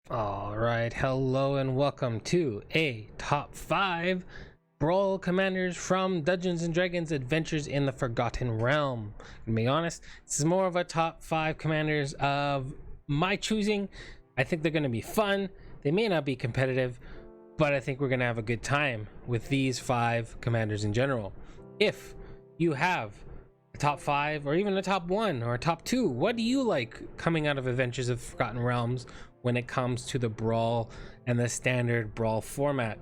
All right, hello and welcome to a top 5 Brawl Commanders from Dungeons and Dragons Adventures in the Forgotten Realm. To be honest, this is more of a top 5 commanders of my choosing. I think they're going to be fun. They may not be competitive, but I think we're going to have a good time with these 5 commanders in general. If you have a top 5 or even a top 1 or a top 2, what do you like coming out of Adventures of Forgotten Realms when it comes to the Brawl and the standard Brawl format?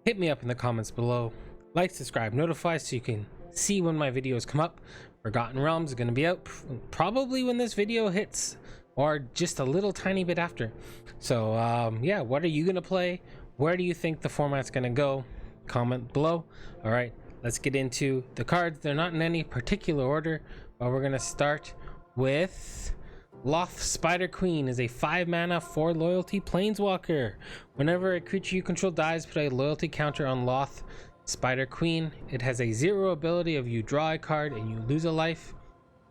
Hit me up in the comments below. Like, subscribe, notify so you can see when my videos come up. Forgotten Realms is going to be out probably when this video hits, or just a little tiny bit after. So yeah, what are you going to play? Where do you think the format's going to go? Comment below. All right, let's get into the cards. They're not in any particular order, but we're going to start with Lolth Spider Queen. Is a 5 mana 4 loyalty planeswalker. Whenever a creature you control dies, put a loyalty counter on Lolth Spider Queen. It has a 0 ability of you draw a card and you lose a life.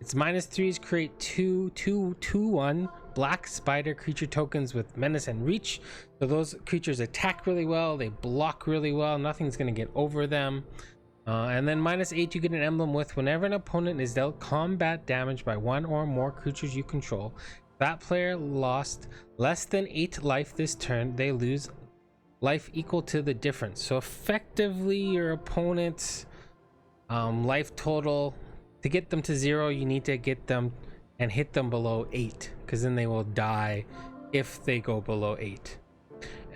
Its -3s create 2/2/2/1 black spider creature tokens with menace and reach. So those creatures attack really well, they block really well, nothing's going to get over them. And then -8, you get an emblem with whenever an opponent is dealt combat damage by 1 or more creatures you control. If that player lost less than 8 life this turn, they lose life equal to the difference. So effectively, your opponent's life total, to get them to 0, you need to get them and hit them below 8, because then they will die if they go below 8.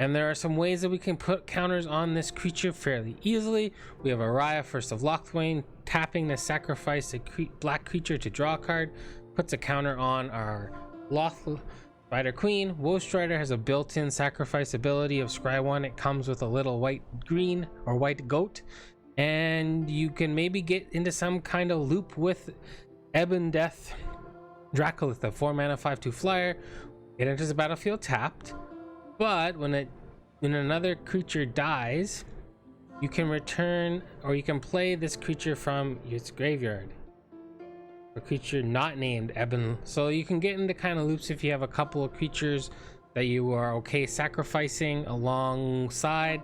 And there are some ways that we can put counters on this creature fairly easily. We have Araya, First of Locthwain, tapping to sacrifice a black creature to draw a card, puts a counter on our Lolth Spider Queen. Woe Strider has a built-in sacrifice ability of scry 1. It comes with a little white green or white goat, and you can maybe get into some kind of loop with Ebon Death Dracolith, a 4 mana 5/2 flyer. It enters the battlefield tapped. But when another creature dies, you can return, or you can play this creature from its graveyard. A creature not named Ebon. So you can get into kind of loops if you have a couple of creatures that you are okay sacrificing alongside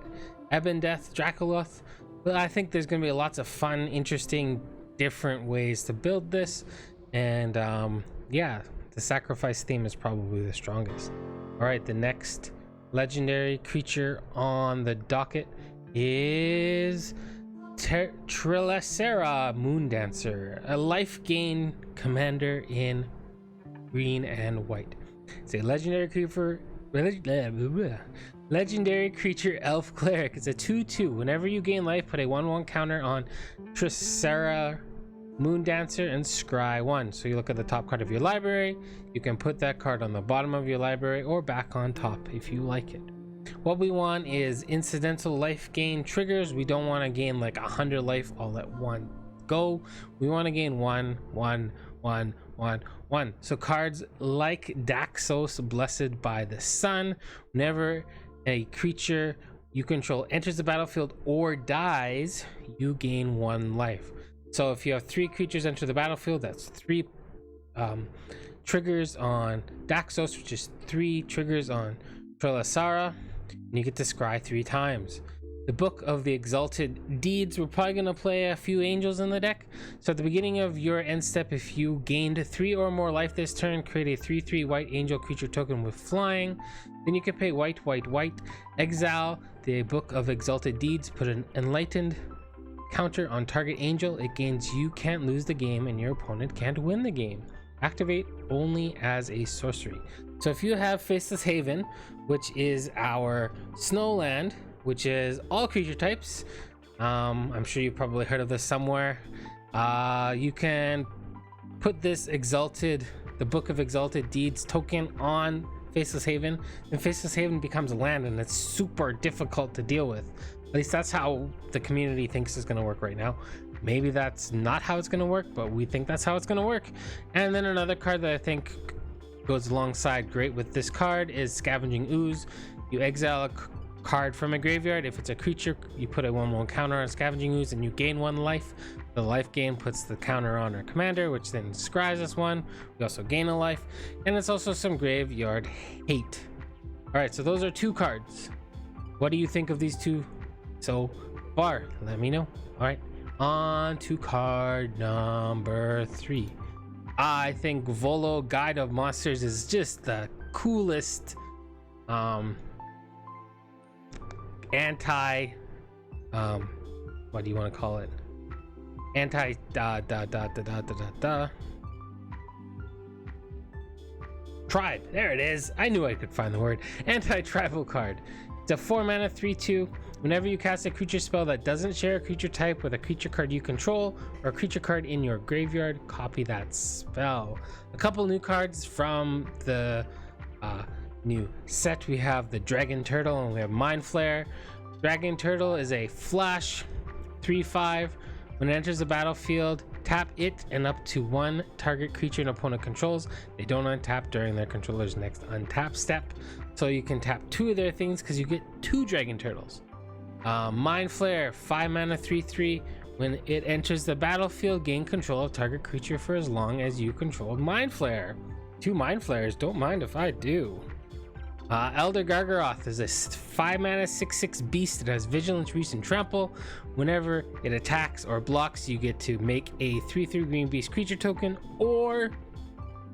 Ebon Death Dracolith. But I think there's going to be lots of fun, interesting, different ways to build this. And yeah, the sacrifice theme is probably the strongest. All right, the next legendary creature on the docket is Trelasarra Moondancer, a life gain commander in green and white. It's a legendary creature, elf cleric. It's a 2/2. Whenever you gain life, put a 1/1 counter on Trelasarra Moondancer and scry 1. So you look at the top card of your library, you can put that card on the bottom of your library or back on top if you like it. What we want is incidental life gain triggers. We don't want to gain like 100 life all at one go. We want to gain 1 1 1 1 1. So cards like Daxos, Blessed by the Sun. Whenever a creature you control enters the battlefield or dies, you gain 1 life. So if you have 3 creatures enter the battlefield, that's 3 triggers on Daxos, which is 3 triggers on Trelasarra, and you get to scry 3 times. The Book of the Exalted Deeds, we're probably going to play a few angels in the deck. So at the beginning of your end step, if you gained 3 or more life this turn, create a 3/3 white angel creature token with flying. Then you can pay white, exile the Book of Exalted Deeds, put an enlightened counter on target angel. It gains you can't lose the game and your opponent can't win the game. Activate only as a sorcery. So if you have Faceless Haven, which is our snowland, which is all creature types, I'm sure you probably heard of this somewhere, you can put this the Book of Exalted Deeds token on Faceless Haven, and Faceless Haven becomes a land, and it's super difficult to deal with. At least that's how the community thinks it's going to work right now. Maybe that's not how it's going to work, but we think that's how it's going to work. And then another card that I think goes alongside great with this card is Scavenging Ooze. You exile a card from a graveyard. If it's a creature, you put a 1/1 counter on Scavenging Ooze and you gain 1 life. The life gain puts the counter on our commander, which then scries us 1. We also gain a life, and it's also some graveyard hate. All right, so those are 2 cards. What do you think of these 2 so far? Let me know. All right, on to card number 3. I think Volo Guide of Monsters is just the coolest anti what do you want to call it? Anti tribe. There it is. I knew I could find the word. Anti-tribal card. It's a 4-mana 3/2. Whenever you cast a creature spell that doesn't share a creature type with a creature card you control or a creature card in your graveyard, copy that spell. A couple new cards from the new set. We have the Dragon Turtle and we have Mind Flare. Dragon Turtle is a flash 3/5. When it enters the battlefield, tap it and up to 1 target creature an opponent controls. They don't untap during their controller's next untap step. So you can tap 2 of their things because you get 2 Dragon Turtles. Mind Flare, 5-mana 3/3. When it enters the battlefield, gain control of target creature for as long as you control Mind Flare. 2 Mind Flares, don't mind if I do. Elder Gargaroth is a 5-mana 6/6 beast that has Vigilance, Reach, and Trample. Whenever it attacks or blocks, you get to make a 3/3 green beast creature token, or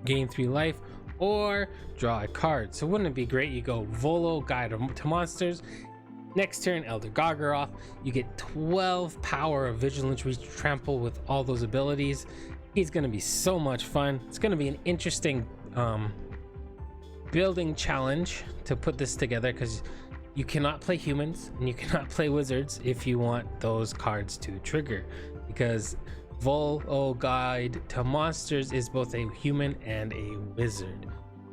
gain 3 life, or draw a card. So wouldn't it be great? You go Volo Guide to Monsters. Next turn, Elder Gargaroth. You get 12 power of Vigilance, Reach, Trample with all those abilities. He's going to be so much fun. It's going to be an interesting building challenge to put this together, because you cannot play humans and you cannot play wizards if you want those cards to trigger, because Volo Guide to Monsters is both a human and a wizard.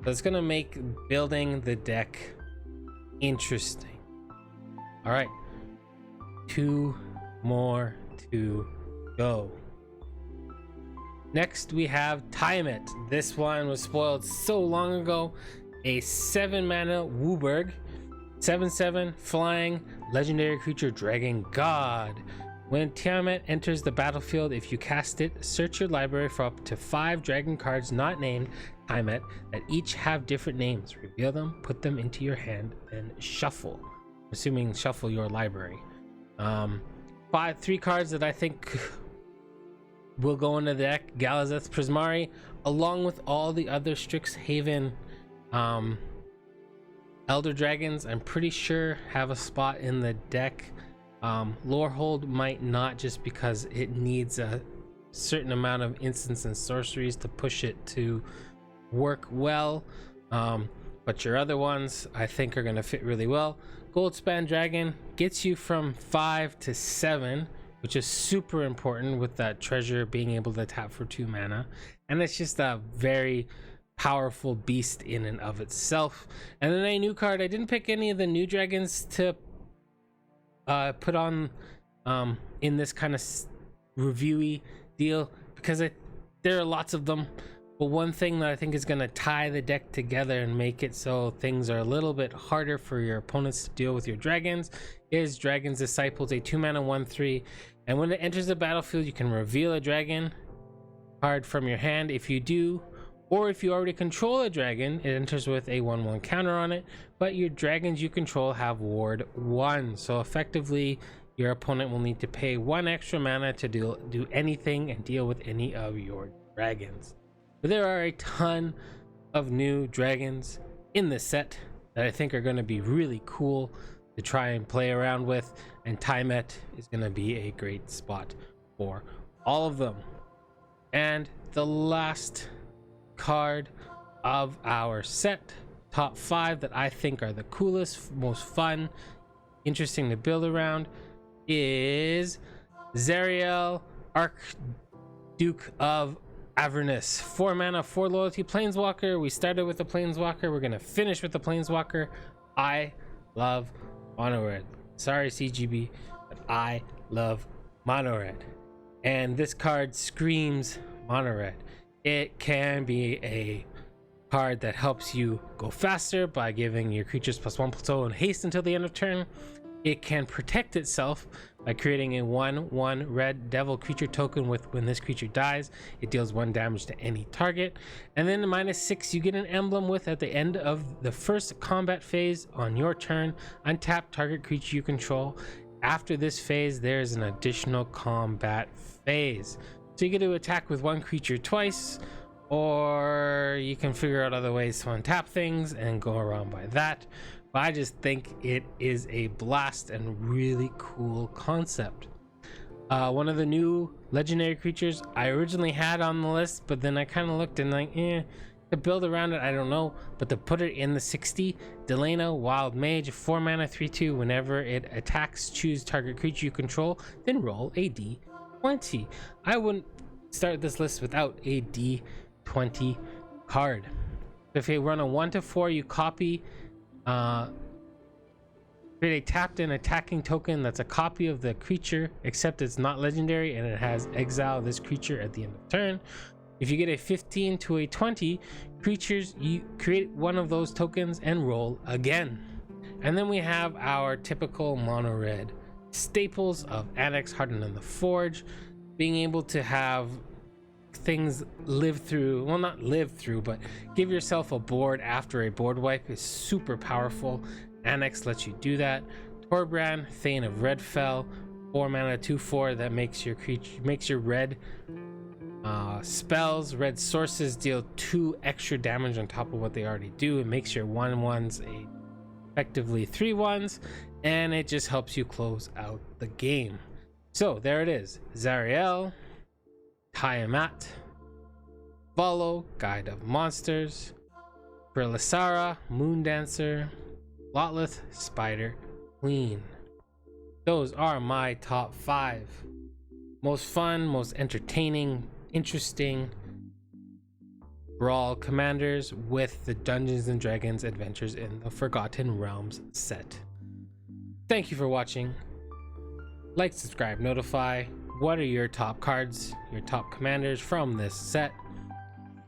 So it's gonna make building the deck interesting. All right, 2 more to go. Next we have Tiamat. This one was spoiled so long ago. A 7-mana Wooburg, 7/7 flying legendary creature dragon god. When Tiamat enters the battlefield, if you cast it, search your library for up to 5 dragon cards not named Tiamat that each have different names. Reveal them, put them into your hand, then shuffle. Assuming shuffle your library. 3 cards that I think will go into the deck: Galazeth Prismari, along with all the other Strixhaven Elder Dragons. I'm pretty sure have a spot in the deck. Lorehold might not, just because it needs a certain amount of instants and sorceries to push it to work well. But your other ones I think are going to fit really well. Goldspan Dragon gets you from 5 to 7, which is super important with that treasure being able to tap for 2 mana, and it's just a very powerful beast in and of itself. And then a new card. I didn't pick any of the new dragons to put on in this kind of reviewy deal, because there are lots of them. But one thing that I think is going to tie the deck together and make it so things are a little bit harder for your opponents to deal with your dragons is Dragon's Disciple. It's a 2-mana 1/3, and when it enters the battlefield, you can reveal a dragon card from your hand. If you do, or if you already control a dragon, it enters with a 1/1 counter on it, but your dragons you control have ward 1, so effectively your opponent will need to pay 1 extra mana to do anything and deal with any of your dragons. But there are a ton of new dragons in this set that I think are going to be really cool to try and play around with, and Tiamat is going to be a great spot for all of them. And the last card of our set, top 5 that I think are the coolest, most fun, interesting to build around, is Zariel, Archduke of Avernus. 4-mana 4 loyalty Planeswalker. We started with the Planeswalker, we're gonna finish with the Planeswalker. I love mono red. Sorry CGB, but I love mono red, and this card screams mono red. It can be a card that helps you go faster by giving your creatures +1/+0 and haste until the end of turn. It can protect itself by creating a 1/1 red devil creature token with when this creature dies, it deals 1 damage to any target. And then -6, you get an emblem with at the end of the first combat phase on your turn, untap target creature you control. After this phase, there's an additional combat phase. So you get to attack with 1 creature twice, or you can figure out other ways to untap things and go around by that. But I just think it is a blast and really cool concept. One of the new legendary creatures I originally had on the list, but then I kind of looked and like, to build around it, I don't know. But to put it in the 60, Delano, Wild Mage, 4 mana, 3/2. Whenever it attacks, choose target creature you control, then roll a d20. I wouldn't start this list without a d20 card. If you run a 1/4, you copy, create a tapped in attacking token that's a copy of the creature, except it's not legendary and it has exile this creature at the end of turn. If you get a 15 to a 20 creatures, you create one of those tokens and roll again. And then we have our typical mono red staples of Annex, Hardened in the Forge. Being able to have things live through, well, not live through, but give yourself a board after a board wipe is super powerful. Annex lets you do that. Torbrand, Thane of Redfell, 4 mana, 2/4 that makes your creature, makes your red spells, red sources deal 2 extra damage on top of what they already do. It makes your 1/1s effectively 3/1s, and it just helps you close out the game. So there it is: Zariel, Tiamat, Volo, Guide of Monsters, Trelasarra, Moondancer, Lolth, Spider Queen. Those are my top 5 most fun, most entertaining, interesting Brawl Commanders with the Dungeons and Dragons Adventures in the Forgotten Realms set. Thank you for watching. Like, subscribe, notify. What are your top cards, your top commanders from this set?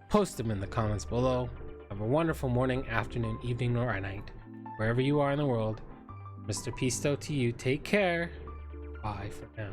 Post them in the comments below. Have a wonderful morning, afternoon, evening, or night, wherever you are in the world. Mr. Pisto to you. Take care. Bye for now.